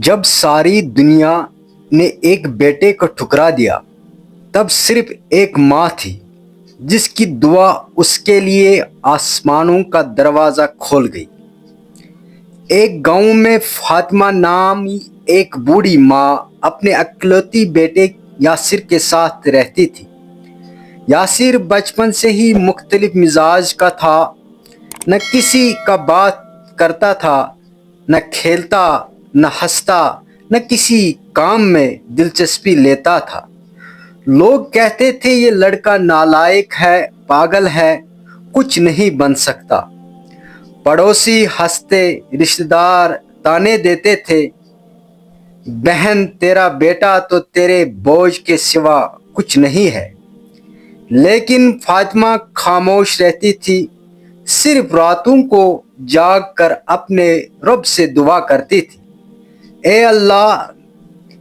جب ساری دنیا نے ایک بیٹے کو ٹھکرا دیا تب صرف ایک ماں تھی جس کی دعا اس کے لیے آسمانوں کا دروازہ کھول گئی۔ ایک گاؤں میں فاطمہ نامی ایک بوڑھی ماں اپنے اکلوتی بیٹے یاسر کے ساتھ رہتی تھی۔ یاسر بچپن سے ہی مختلف مزاج کا تھا، نہ کسی کا بات کرتا تھا، نہ کھیلتا، نہ ہنستا، نہ کسی کام میں دلچسپی لیتا تھا۔ لوگ کہتے تھے یہ لڑکا نالائق ہے، پاگل ہے، کچھ نہیں بن سکتا۔ پڑوسی ہنستے، رشتہ دار تانے دیتے تھے، بہن تیرا بیٹا تو تیرے بوجھ کے سوا کچھ نہیں ہے۔ لیکن فاطمہ خاموش رہتی تھی، صرف راتوں کو جاگ کر اپنے رب سے دعا کرتی تھی، اے اللہ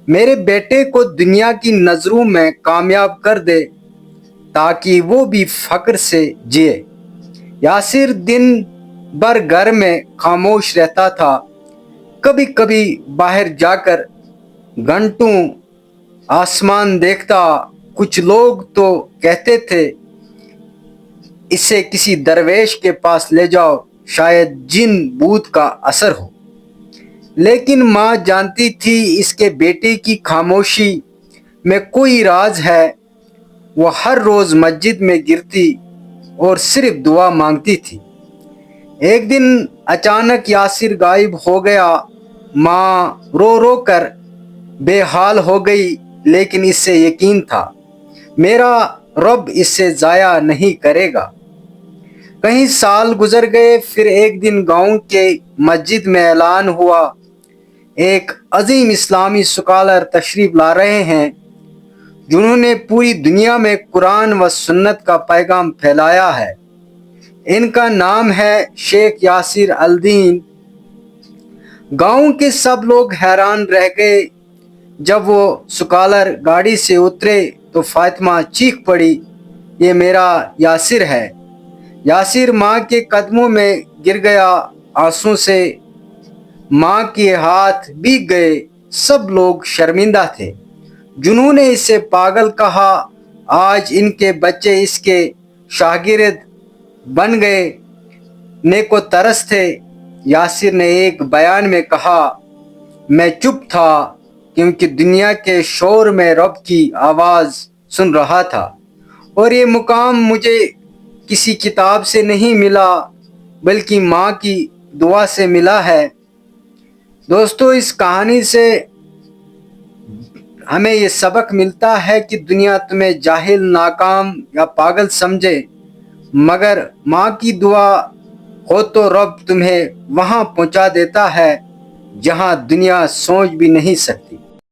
میرے بیٹے کو دنیا کی نظروں میں کامیاب کر دے تاکہ وہ بھی فخر سے جیے۔ یاسر دن بھر گھر میں خاموش رہتا تھا، کبھی کبھی باہر جا کر گھنٹوں آسمان دیکھتا۔ کچھ لوگ تو کہتے تھے اسے کسی درویش کے پاس لے جاؤ، شاید جن بھوت کا اثر ہو۔ لیکن ماں جانتی تھی اس کے بیٹے کی خاموشی میں کوئی راز ہے۔ وہ ہر روز مسجد میں گرتی اور صرف دعا مانگتی تھی۔ ایک دن اچانک یاسر غائب ہو گیا۔ ماں رو رو کر بے حال ہو گئی، لیکن اس سے یقین تھا میرا رب اسے ضائع نہیں کرے گا۔ کئی سال گزر گئے، پھر ایک دن گاؤں کے مسجد میں اعلان ہوا، ایک عظیم اسلامی اسکالر تشریف لا رہے ہیں جنہوں نے پوری دنیا میں قرآن و سنت کا پیغام پھیلایا ہے۔ ان کا نام ہے شیخ یاسر الدین۔ گاؤں کے سب لوگ حیران رہ گئے۔ جب وہ اسکالر گاڑی سے اترے تو فاطمہ چیخ پڑی، یہ میرا یاسر ہے۔ یاسر ماں کے قدموں میں گر گیا، آنسوں سے ماں کے ہاتھ بھیگ گئے۔ سب لوگ شرمندہ تھے، جنہوں نے اسے پاگل کہا، آج ان کے بچے اس کے شاگرد بن گئے، نیک و ترس تھے۔ یاسر نے ایک بیان میں کہا، میں چپ تھا کیونکہ دنیا کے شور میں رب کی آواز سن رہا تھا، اور یہ مقام مجھے کسی کتاب سے نہیں ملا بلکہ ماں کی دعا سے ملا ہے۔ دوستو، اس کہانی سے ہمیں یہ سبق ملتا ہے کہ دنیا تمہیں جاہل، ناکام یا پاگل سمجھے، مگر ماں کی دعا ہو تو رب تمہیں وہاں پہنچا دیتا ہے جہاں دنیا سوچ بھی نہیں سکتی۔